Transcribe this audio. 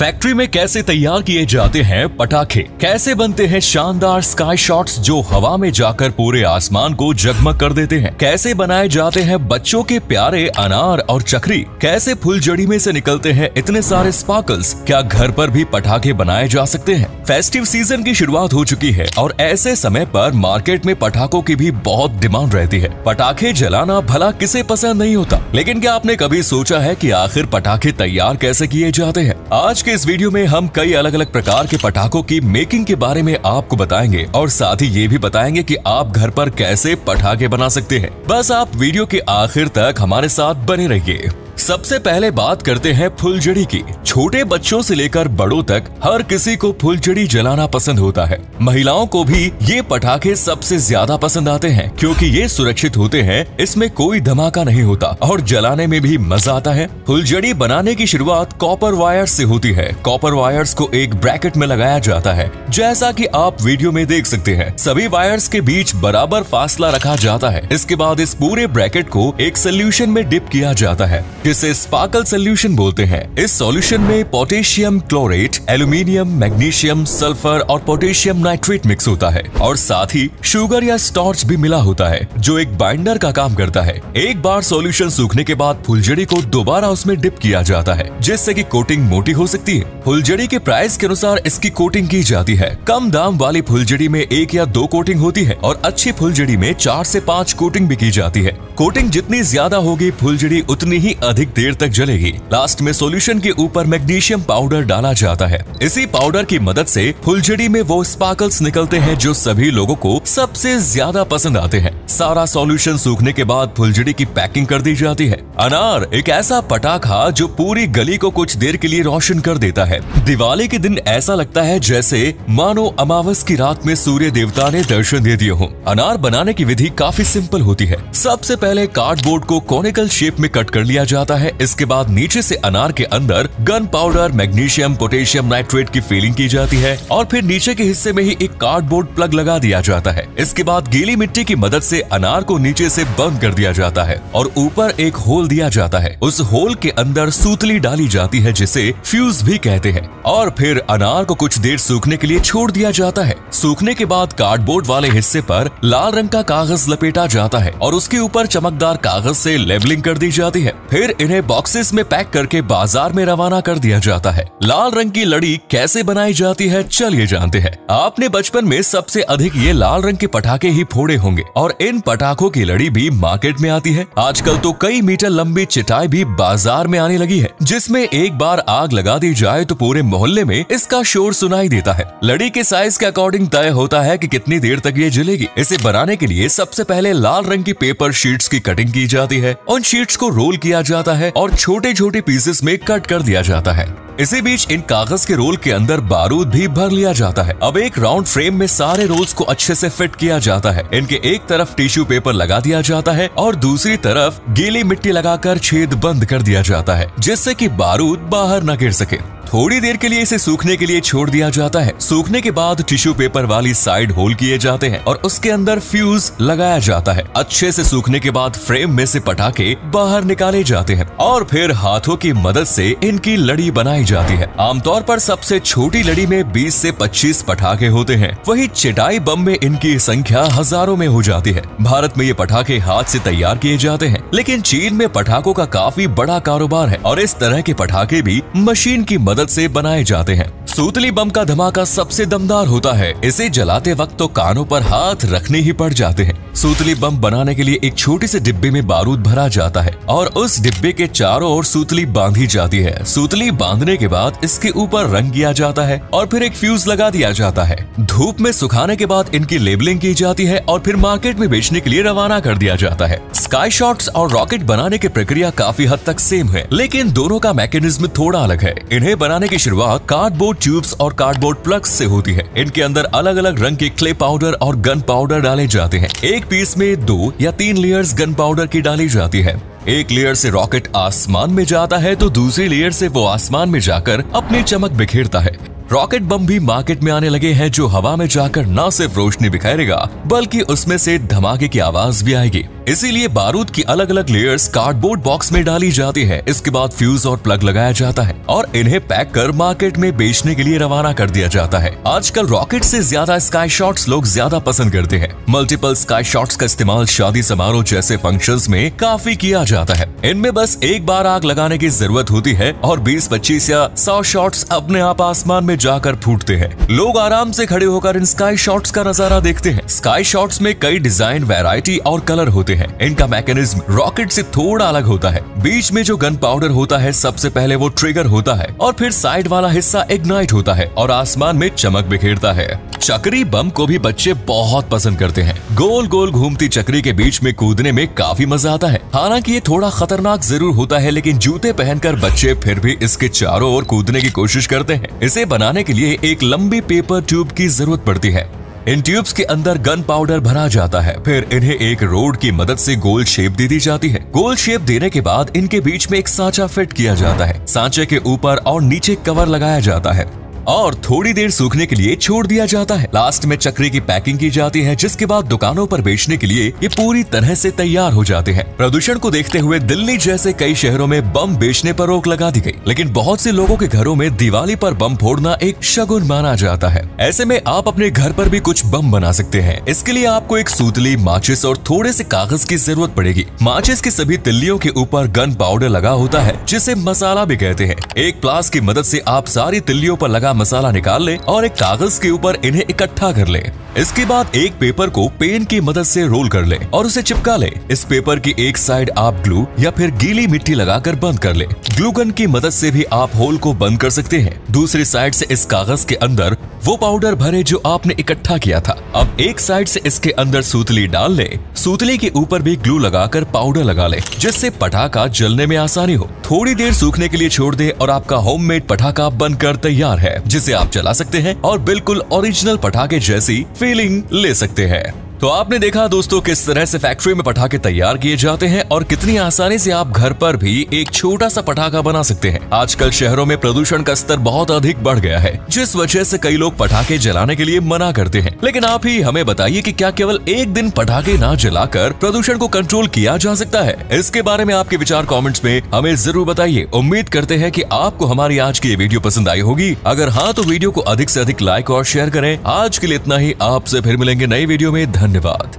Factory में कैसे तैयार किए जाते हैं पटाखे, कैसे बनते हैं शानदार स्काई शॉट्स जो हवा में जाकर पूरे आसमान को जगमग कर देते हैं, कैसे बनाए जाते हैं बच्चों के प्यारे अनार और चक्री, कैसे फुलझड़ी में से निकलते हैं इतने सारे स्पार्कल्स, क्या घर पर भी पटाखे बनाए जा सकते हैं। फेस्टिव सीजन की शुरुआत हो चुकी है और ऐसे समय पर मार्केट में पटाखों की भी बहुत डिमांड रहती है। पटाखे जलाना भला किसे पसंद नहीं होता, लेकिन क्या आपने कभी सोचा है कि आखिर पटाखे तैयार कैसे किए जाते हैं। आज के इस वीडियो में हम कई अलग अलग प्रकार के पटाखों की मेकिंग के बारे में आपको बताएंगे और साथ ही ये भी बताएंगे कि आप घर पर कैसे पटाखे बना सकते हैं। बस आप वीडियो के आखिर तक हमारे साथ बने रहिए। सबसे पहले बात करते हैं फुलझड़ी की। छोटे बच्चों से लेकर बड़ों तक हर किसी को फुलझड़ी जलाना पसंद होता है। महिलाओं को भी ये पटाखे सबसे ज्यादा पसंद आते हैं क्योंकि ये सुरक्षित होते हैं, इसमें कोई धमाका नहीं होता और जलाने में भी मजा आता है। फुलझड़ी बनाने की शुरुआत कॉपर वायर से होती है। कॉपर वायर्स को एक ब्रैकेट में लगाया जाता है, जैसा कि आप वीडियो में देख सकते हैं। सभी वायर्स के बीच बराबर फासला रखा जाता है। इसके बाद इस पूरे ब्रैकेट को एक सोल्यूशन में डिप किया जाता है जिसे स्पार्कल सोल्यूशन बोलते हैं। इस सॉल्यूशन में potassium chlorate, aluminium, magnesium, sulphur और पोटेशियम नाइट्रेट मिक्स होता है और साथ ही शुगर या स्टार्च भी मिला होता है जो एक बाइंडर का काम करता है। एक बार सॉल्यूशन सूखने के बाद फुलझड़ी को दोबारा उसमें डिप किया जाता है जिससे कि कोटिंग मोटी हो सकती है। फुलझड़ी के प्राइस के अनुसार इसकी कोटिंग की जाती है। कम दाम वाली फुलझड़ी में 1 या 2 कोटिंग होती है और अच्छी फुलझड़ी में 4 से 5 कोटिंग भी की जाती है। कोटिंग जितनी ज्यादा होगी फुलझड़ी उतनी ही अधिक देर तक जलेगी। लास्ट में सॉल्यूशन के ऊपर मैग्नीशियम पाउडर डाला जाता है। इसी पाउडर की मदद से फुलझड़ी में वो स्पार्कल्स निकलते हैं जो सभी लोगों को सबसे ज्यादा पसंद आते हैं। सारा सॉल्यूशन सूखने के बाद फुलझड़ी की पैकिंग कर दी जाती है। अनार एक ऐसा पटाखा जो पूरी गली को कुछ देर के लिए रोशन कर देता है। दिवाली के दिन ऐसा लगता है जैसे मानो अमावस की रात में सूर्य देवता ने दर्शन दे दिए हों। अनार बनाने की विधि काफी सिंपल होती है। सबसे पहले कार्डबोर्ड को कॉनिकल शेप में कट कर लिया जाता है। इसके बाद नीचे से अनार के अंदर gun powder, magnesium, potassium nitrate की फिलिंग की जाती है और फिर नीचे के हिस्से में ही एक कार्डबोर्ड प्लग लगा दिया जाता है। इसके बाद गीली मिट्टी की मदद से अनार को नीचे से बंद कर दिया जाता है और ऊपर एक होल दिया जाता है। उस होल के अंदर सूतली डाली जाती है जिसे फ्यूज भी कहते हैं और फिर अनार को कुछ देर सूखने के लिए छोड़ दिया जाता है। सूखने के बाद कार्डबोर्ड वाले हिस्से पर लाल रंग का कागज लपेटा जाता है और उसके ऊपर चमकदार कागज से लेबलिंग कर दी जाती है। फिर इन्हें बॉक्सेस में पैक करके बाजार में रवाना कर दिया जाता है। लाल रंग की लड़ी कैसे बनाई जाती है चलिए जानते हैं। आपने बचपन में सबसे अधिक ये लाल रंग के पटाखे ही फोड़े होंगे और इन पटाखों की लड़ी भी मार्केट में आती है। आजकल तो कई मीटर लंबी चिटाई भी बाजार में आने लगी है जिसमें एक बार आग लगा दी जाए तो पूरे मोहल्ले में इसका शोर सुनाई देता है। लड़ी के साइज के अकॉर्डिंग तय होता है कि कितनी देर तक ये जलेगी। इसे बनाने के लिए सबसे पहले लाल रंग की पेपर शीट्स की कटिंग की जाती है। उन शीट्स को रोल किया जाता है और छोटे छोटे पीसेस में कट कर दिया जाता है। इसी बीच इन कागज के रोल के अंदर बारूद भी भर लिया जाता है। अब एक राउंड फ्रेम में सारे रोल्स को अच्छे से फिट किया जाता है। इनके एक तरफ टिश्यू पेपर लगा दिया जाता है और दूसरी तरफ गीली मिट्टी लगाकर छेद बंद कर दिया जाता है जिससे कि बारूद बाहर न गिर सके। थोड़ी देर के लिए इसे सूखने के लिए छोड़ दिया जाता है। सूखने के बाद टिश्यू पेपर वाली साइड होल किए जाते हैं और उसके अंदर फ्यूज लगाया जाता है। अच्छे से सूखने के बाद फ्रेम में से पटाखे बाहर निकाले जाते हैं और फिर हाथों की मदद से इनकी लड़ी बनाई जाती है। आमतौर पर सबसे छोटी लड़ी में 20 से 25 पटाखे होते हैं, वही चिटाई बम में इनकी संख्या हजारों में हो जाती है। भारत में ये पटाखे हाथ से तैयार किए जाते हैं, लेकिन चीन में पटाखों का काफी बड़ा कारोबार है और इस तरह के पटाखे भी मशीन की मदद से बनाए जाते हैं। सूतली बम का धमाका सबसे दमदार होता है। इसे जलाते वक्त तो कानों पर हाथ रखने ही पड़ जाते हैं। सूतली बम बनाने के लिए एक छोटी से डिब्बे में बारूद भरा जाता है और उस डिब्बे के चारों ओर सूतली बांधी जाती है। सूतली बांधने के बाद इसके ऊपर रंग किया जाता है और फिर एक फ्यूज लगा दिया जाता है। धूप में सुखाने के बाद इनकी लेबलिंग की जाती है और फिर मार्केट में बेचने के लिए रवाना कर दिया जाता है। स्काई शॉट्स और रॉकेट बनाने की प्रक्रिया काफी हद तक सेम है, लेकिन दोनों का मैकेनिज्म थोड़ा अलग है। इन्हें बनाने की शुरुआत कार्डबोर्ड ट्यूब्स और कार्डबोर्ड प्लग्स से होती है। इनके अंदर अलग अलग रंग के क्ले पाउडर और गन पाउडर डाले जाते हैं। एक पीस में 2 या 3 लेयर्स गन पाउडर की डाली जाती है। एक लेयर से रॉकेट आसमान में जाता है तो दूसरी लेयर से वो आसमान में जाकर अपनी चमक बिखेरता है। रॉकेट बम भी मार्केट में आने लगे हैं जो हवा में जाकर न सिर्फ रोशनी बिखेरेगा बल्कि उसमें से धमाके की आवाज भी आएगी। इसीलिए बारूद की अलग अलग लेयर्स कार्डबोर्ड बॉक्स में डाली जाती है। इसके बाद फ्यूज और प्लग लगाया जाता है और इन्हें पैक कर मार्केट में बेचने के लिए रवाना कर दिया जाता है। आजकल रॉकेट से ज्यादा स्काई शॉट्स लोग ज्यादा पसंद करते हैं। मल्टीपल स्काई शॉट्स का इस्तेमाल शादी समारोह जैसे फंक्शंस में काफी किया जाता है। इनमें बस एक बार आग लगाने की जरूरत होती है और 20, 25 या 100 शॉट्स अपने आप आसमान में जाकर फूटते हैं। लोग आराम से खड़े होकर इन स्काई शॉट्स का नजारा देखते हैं। स्काई शॉट्स में कई डिजाइन, वैरायटी और कलर होते हैं। इनका मैकेनिज्म रॉकेट से थोड़ा अलग होता है। बीच में जो गन पाउडर होता है, सबसे पहले वो ट्रिगर होता है और फिर साइड वाला हिस्सा इग्नाइट होता है और आसमान में चमक बिखेरता है। चक्री बम को भी बच्चे बहुत पसंद करते हैं। गोल गोल घूमती चक्री के बीच में कूदने में काफी मजा आता है। हालांकि ये थोड़ा खतरनाक जरूर होता है, लेकिन जूते पहनकर बच्चे फिर भी इसके चारों ओर कूदने की कोशिश करते हैं। इसे बनाने के लिए एक लंबी पेपर ट्यूब की जरूरत पड़ती है। इन ट्यूब्स के अंदर गन पाउडर भरा जाता है। फिर इन्हें एक रोड की मदद से गोल शेप दे दी जाती है। गोल शेप देने के बाद इनके बीच में एक सांचा फिट किया जाता है। सांचे के ऊपर और नीचे कवर लगाया जाता है और थोड़ी देर सूखने के लिए छोड़ दिया जाता है। लास्ट में चक्री की पैकिंग की जाती है, जिसके बाद दुकानों पर बेचने के लिए ये पूरी तरह से तैयार हो जाते हैं। प्रदूषण को देखते हुए दिल्ली जैसे कई शहरों में बम बेचने पर रोक लगा दी गई, लेकिन बहुत से लोगों के घरों में दिवाली पर बम फोड़ना एक शगुन माना जाता है। ऐसे में आप अपने घर पर भी कुछ बम बना सकते हैं। इसके लिए आपको एक सूतली, माचिस और थोड़े से कागज की जरूरत पड़ेगी। माचिस की सभी तिल्लियों के ऊपर गन पाउडर लगा होता है, जिसे मसाला भी कहते हैं। एक प्लास की मदद से आप सारी तिल्लियों पर लगा मसाला निकाल ले और एक कागज के ऊपर इन्हें इकट्ठा कर ले। इसके बाद एक पेपर को पेन की मदद से रोल कर ले और उसे चिपका ले। इस पेपर की एक साइड आप ग्लू या फिर गीली मिट्टी लगाकर बंद कर ले। ग्लू गन की मदद से भी आप होल को बंद कर सकते हैं। दूसरी साइड से इस कागज के अंदर वो पाउडर भरे जो आपने इकट्ठा किया था। अब एक साइड से इसके अंदर सूतली डाल ले। सूतली के ऊपर भी ग्लू लगाकर पाउडर लगा ले, जिससे पटाखा जलने में आसानी हो। थोड़ी देर सूखने के लिए छोड़ दे और आपका होममेड पटाखा बनकर तैयार है, जिसे आप जला सकते हैं और बिल्कुल ओरिजिनल पटाखे जैसी फीलिंग ले सकते हैं। तो आपने देखा दोस्तों किस तरह से फैक्ट्री में पटाखे तैयार किए जाते हैं और कितनी आसानी से आप घर पर भी एक छोटा सा पटाखा बना सकते हैं। आजकल शहरों में प्रदूषण का स्तर बहुत अधिक बढ़ गया है, जिस वजह से कई लोग पटाखे जलाने के लिए मना करते हैं। लेकिन आप ही हमें बताइए कि क्या केवल एक दिन पटाखे ना जलाकर प्रदूषण को कंट्रोल किया जा सकता है? इसके बारे में आपके विचार कॉमेंट्स में हमें जरूर बताइए। उम्मीद करते हैं कि आपको हमारी आज की ये वीडियो पसंद आई होगी। अगर हाँ तो वीडियो को अधिक से अधिक लाइक और शेयर करें। आज के लिए इतना ही। आपसे फिर मिलेंगे नई वीडियो में। धन्यवाद।